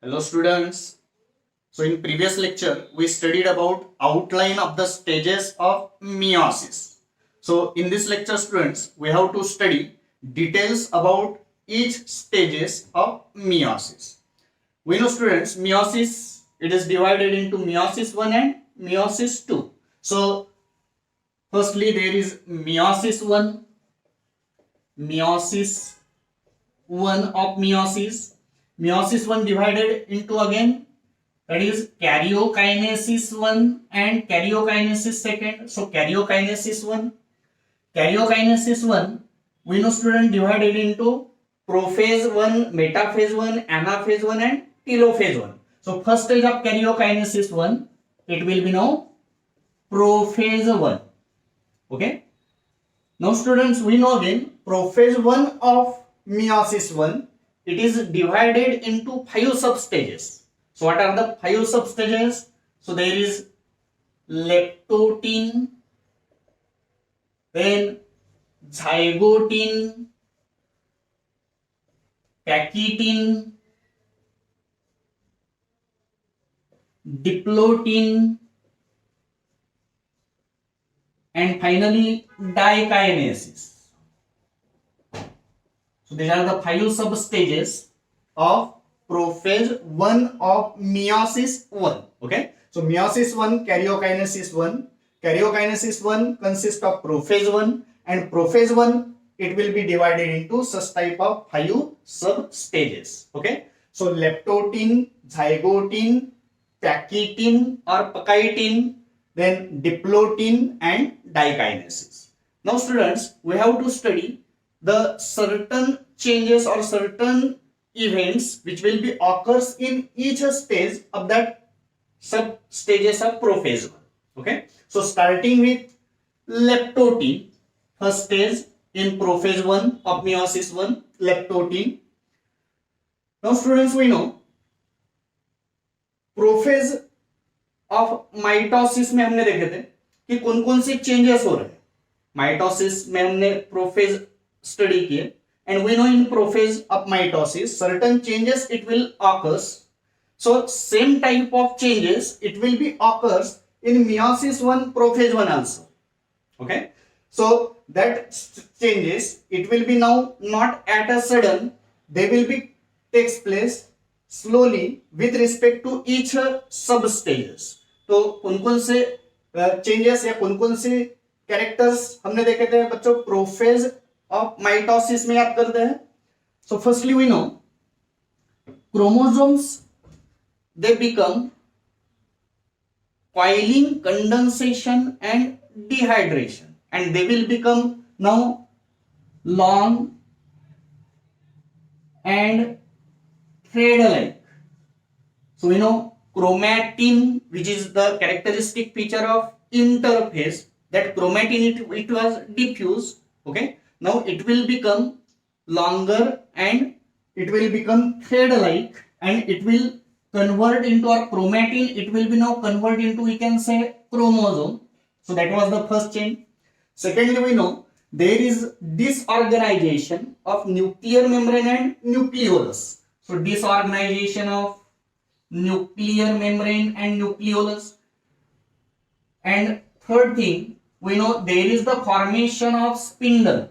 Hello students. So in previous lecture we studied about outline of the stages of meiosis. So in this lecture students we have to study details about each stages of meiosis. We know students meiosis it is divided into meiosis 1 and meiosis 2. So firstly there is meiosis 1 of meiosis. Meiosis 1 divided into again that is karyokinesis 1 and karyokinesis 2. So karyokinesis 1 we know student divided into prophase 1, metaphase 1, anaphase 1 and telophase 1. So first stage of karyokinesis 1 it will be now prophase 1. Okay. Now students we know again prophase 1 of meiosis 1 it is divided into 5 substages. So what are the 5 substages? So there is leptotin, then zygotin, pachytin, diplotin, and finally dikinesis. So these are the 5 substages of prophase 1 of meiosis 1. Okay. So meiosis 1, karyokinesis 1. Karyokinesis 1 consists of prophase 1 and prophase 1 it will be divided into such type of 5 substages. Okay. So leptotin, zygotin, pachytin or pachytin, then diplotin and dikinesis. Now students we have to study the certain changes or certain events which will be occurs in each stage of that sub stages of prophase 1. Okay. So starting with leptotin, first stage in prophase 1 of meiosis 1, leptotin. Now students we know prophase of mitosis में हमने देखे थे कि कौन कौन से changes हो रहे हैं माइटोसिस में हमने प्रोफेज स्टडी किए and we know in prophase of mitosis certain changes it will occurs so same type of changes it will be occurs in meiosis 1 prophase 1 also. Okay, so that changes it will be now not at a sudden, they will be takes place slowly with respect to each sub stages. तो कौन-कौन से changes या कौन-कौन से characters हमने देखे थे बच्चों प्रोफेज ऑफ माइटोसिस में याद करते हैं. So firstly we know chromosomes they become coiling, condensation and dehydration, and they will become now long and thread like. So we know chromatin, which is the characteristic feature of interphase, that chromatin it was diffuse. Okay, now it will become longer and it will become thread like, and it will convert into, or chromatin it will be now convert into, we can say, chromosome. So that was the first change. Secondly we know there is disorganization of nuclear membrane and nucleolus. So disorganization of nuclear membrane and nucleolus. And third thing we know there is the formation of spindle.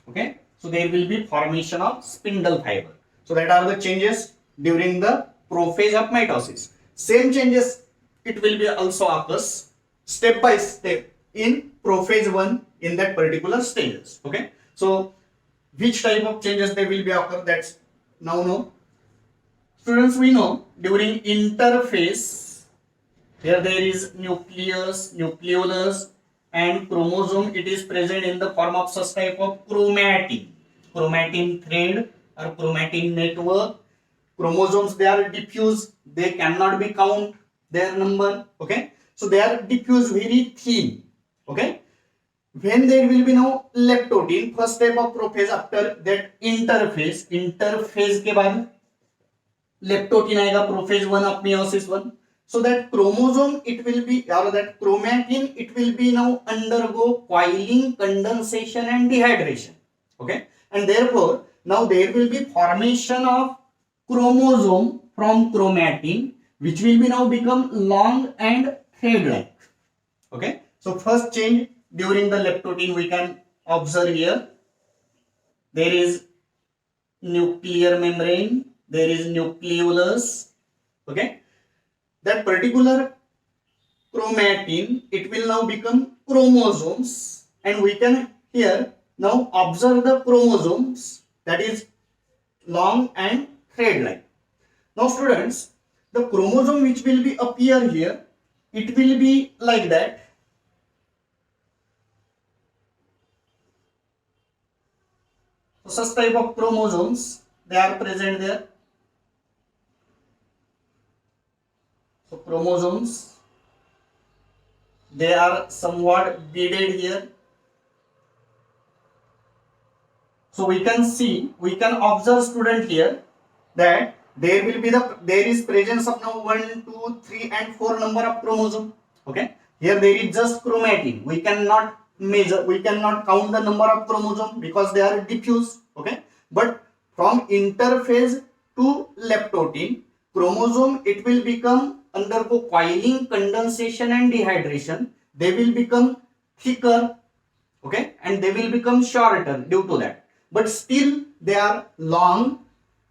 Okay, so there will be formation of spindle fiber. So that are the changes during the prophase of mitosis. Same changes it will be also occurs step by step in prophase 1 in that particular stages. Okay, so which type of changes they will be occur, that's now know. Students we know during interphase here there is nucleus, nucleolus and chromosome, it is present in the form of such type of chromatin thread or chromatin network. Chromosomes they are diffuse, they cannot be count their number. Okay, so they are diffuse, very thin. Okay, when there will be now leptotin, first step of prophase after that interphase के बाद leptotin आएगा prophase 1 of meiosis 1. So that chromosome it will be, or that chromatin it will be now undergo coiling, condensation and dehydration. Okay, and therefore now there will be formation of chromosome from chromatin, which will be now become long and thread-like. Okay. So first change during the leptotin we can observe here. There is nuclear membrane, there is nucleolus. Okay. That particular chromatin, it will now become chromosomes, and we can here now observe the chromosomes, that is long and thread-like. Now students, the chromosome which will be appear here, it will be like that. So such type of chromosomes, they are present there. So chromosomes, they are somewhat beaded here. So we can see, we can observe student here that there is presence of now 1, 2, 3 and 4 number of chromosome. Okay. Here there is just chromatin. We cannot measure, we cannot count the number of chromosome because they are diffuse. Okay. But from interphase to leptotin, chromosome, it will become undergo coiling, condensation and dehydration. They will become thicker. Okay. And they will become shorter due to that. But still they are long,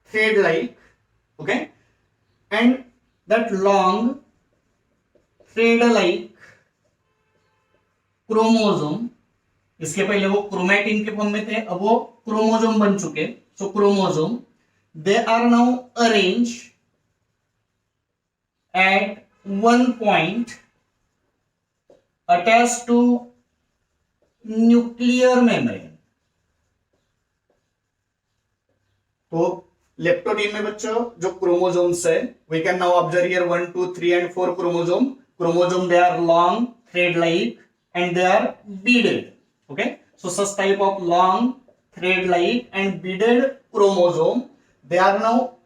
thread-like. Okay. And that long, thread-like chromosome, इसके पहले वो chromatin के form में थे, अब वो chromosome बन चुके. So chromosome, they are now arrange at one point attach to nuclear membrane. तो लेप्टोटीन में बच्चों जो क्रोमोजोम्स है, we can now observe here 1, 2, 3 and 4 chromosome they are long, thread like and they are beaded. Okay, so such type of long, thread like and beaded chromosome, they are now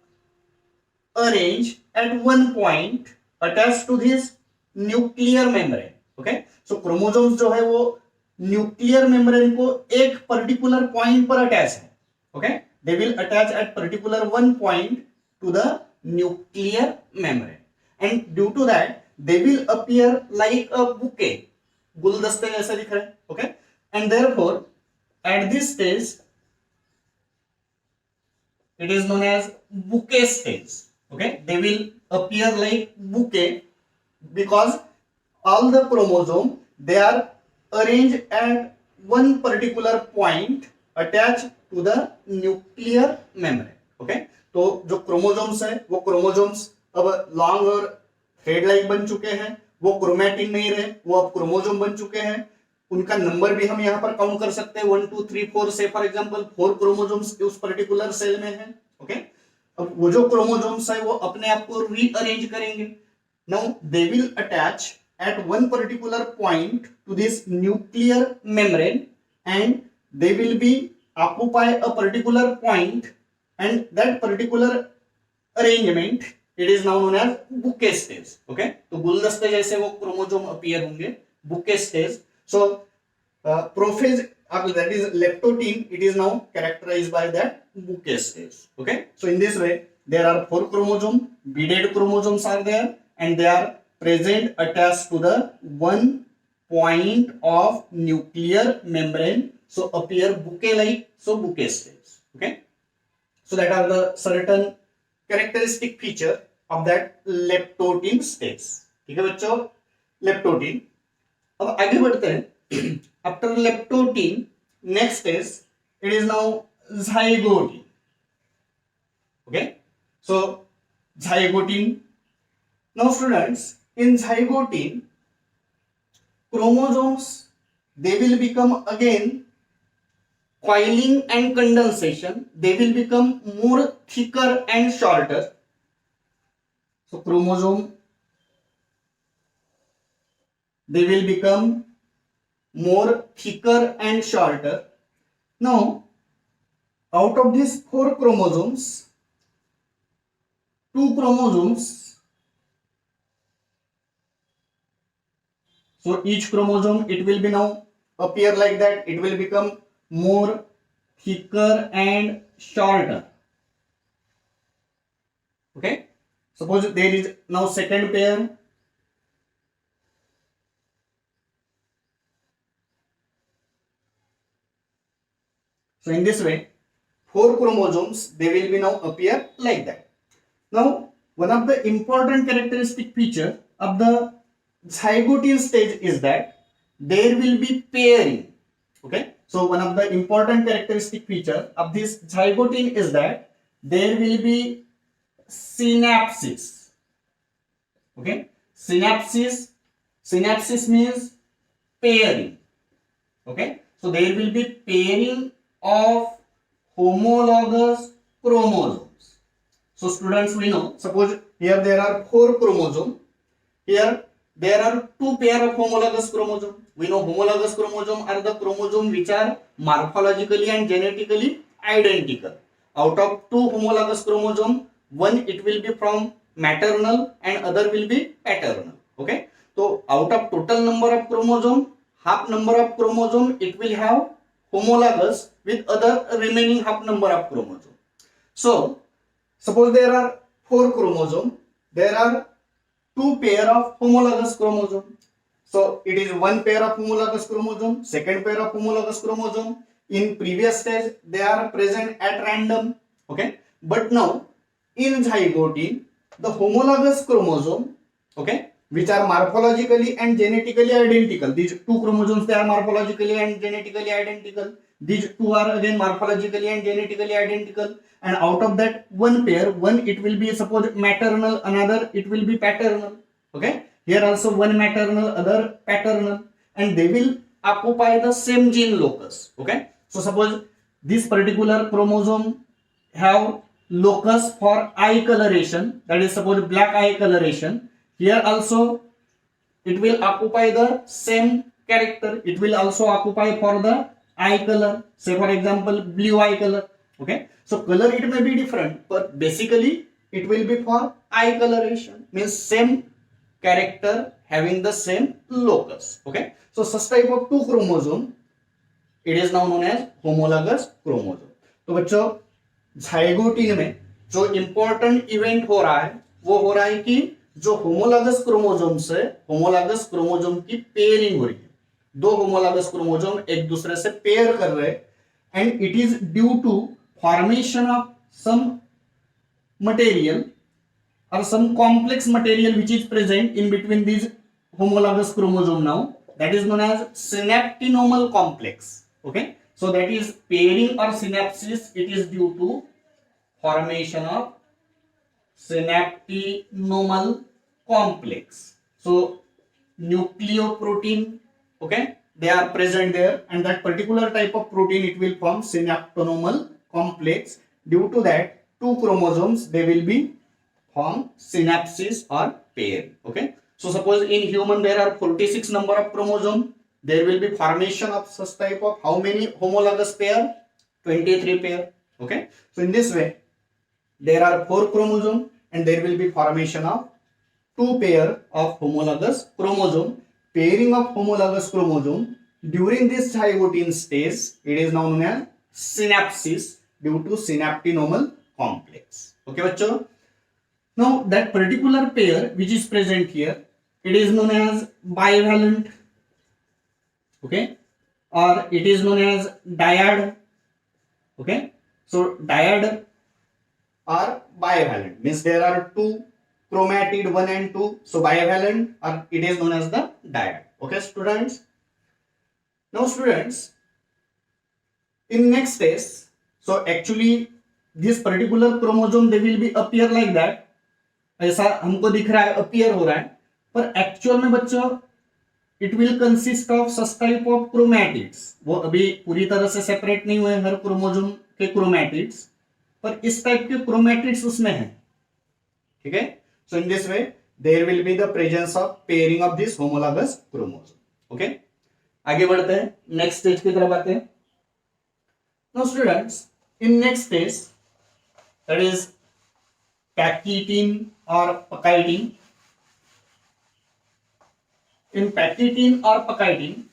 arranged at one point attached to this nuclear membrane. Okay, so chromosomes जो है वो nuclear membrane को एक particular point पर attach है. Okay, they will attach at particular one point to the nuclear membrane, and due to that they will appear like a bouquet, गुलदस्ते जैसा दिख रहा है. Okay, and therefore at this stage it is known as bouquet stage. Okay, they will appear like bouquet because all the chromosome, they are arranged at one particular point attached to the nuclear membrane. Okay, तो जो chromosomes है वो chromosomes अब long और thread like बन चुके हैं, वो क्रोमैटिन नहीं रहे, वो अब क्रोमोजोम बन चुके हैं. उनका नंबर भी हम यहाँ पर काउंट कर सकते हैं 1, 2, 3, 4 से. फॉर एग्जांपल 4 क्रोमोजोम्स उस पर्टिकुलर सेल में है. ओके, अब वो जो क्रोमोजोम्स है वो अपने आप को रीअरेंज करेंगे. Now they will attach at one particular point to this nuclear membrane and they will be occupy a particular point, and that particular arrangement it is now known as bouquet stage. Okay, तो गुलदस्ते जैसे वो chromosome appear होंगे, bouquet stage. So prophase, that is leptotin, it is now characterized by that bouquet stage. Okay, so in this way there are 4 chromosomes, beaded chromosomes are there, and they are present attached to the one point of nuclear membrane, so appear bouquet like, so bouquet stage. Okay, so that are the certain characteristic feature of that leptotin stage. ठीक है बच्चों, leptotin. अब आगे बढ़ते हैं. After leptotene next is, it is now zygotin. Okay, so zygotin. Now students, in zygotin chromosomes, they will become again coiling and condensation, they will become more thicker and shorter. So chromosome, they will become more thicker and shorter. Now out of these 4 chromosomes, 2 chromosomes, so each chromosome, it will be now appear like that, it will become more thicker and shorter. Okay, Suppose there is now second pair. So in this way, 4 chromosomes, they will be now appear like that. Now, one of the important characteristic feature of the zygote stage is that there will be pairing. Okay. So one of the important characteristic feature of this zygote is that there will be synapses. Okay. Synapsis means pairing. Okay. So there will be pairing of homologous chromosomes. So students, we know, suppose here there are 4 chromosomes. Here there are 2 pair of homologous chromosomes. We know homologous chromosomes are the chromosomes which are morphologically and genetically identical. Out of 2 homologous chromosomes, one it will be from maternal and other will be paternal. Okay. So out of total number of chromosomes, half number of chromosomes it will have homologous with other remaining half number of chromosomes. So suppose there are 4 chromosomes, there are 2 pair of homologous chromosomes. So it is 1 pair of homologous chromosome, second pair of homologous chromosome. In previous stage they are present at random. Okay. But now in zygote, the homologous chromosome, okay, which are morphologically and genetically identical. These 2 chromosomes, they are morphologically and genetically identical. These 2 are again morphologically and genetically identical. And out of that 1 pair, one it will be suppose maternal, another it will be paternal. Okay. Here also one maternal, other paternal, and they will occupy the same gene locus. Okay. So suppose this particular chromosome have locus for eye coloration, that is suppose black eye coloration. Here also it will occupy the same character. It will also occupy for the eye color. Say for example blue eye color. Okay. So color it may be different, but basically it will be for eye coloration. Means same character having the same locus. Okay. So such type of 2 chromosome, it is now known as homologous chromosome. तो बच्चों zygote में जो important event हो रहा है वो हो रहा है कि जो होमोलॉगस क्रोमोसोम से होमोलॉगस क्रोमोसोम की पेयरिंग हो रही है. 2 होमोलॉगस क्रोमोसोम एक दूसरे से पेयर कर रहे हैं and it is due to formation of some material or some complex material which is present in between these homologous chromosome now, that is known as synaptinomal complex. Okay. So that is pairing or synapsis, it is due to formation of synaptinomal complex. So nucleoprotein, okay, they are present there, and that particular type of protein it will form synaptinomal complex. Due to that 2 chromosomes they will be form synapsis or pair. Okay. So suppose in human there are 46 number of chromosome, there will be formation of such type of how many homologous pair? 23 pair. Okay. So in this way there are 4 chromosome and there will be formation of 2 pair of homologous chromosome. Pairing of homologous chromosome during this zygote stage, it is now known as synapsis due to synaptinomal complex. Okay bachcho. Now that particular pair which is present here, it is known as bivalent. Okay. Or it is known as dyad. Okay. So dyad or bivalent means there are 2 chromatid 1 and 2. So bivalent or it is known as the dyad. Okay students. Now students, in next stage, so actually this particular chromosome they will be appear like that. ऐसा हमको दिख रहा है, appear हो रहा है, पर actual में बच्चों it will consist of such type of chromatids. वो अभी पूरी तरह से सेपरेट नहीं हुए हर क्रोमोसोम के क्रोमैटिड्स, पर इस टाइप के क्रोमैटिड्स उसमें हैं. ठीक है. So in this way there will be the presence of pairing of this homologous chromosome. Okay. आगे बढ़ते हैं, नेक्स्ट स्टेज की तरफ आते हैं. Now students, in next stage that is pachytene or pachytene. In pachytene or pachytene,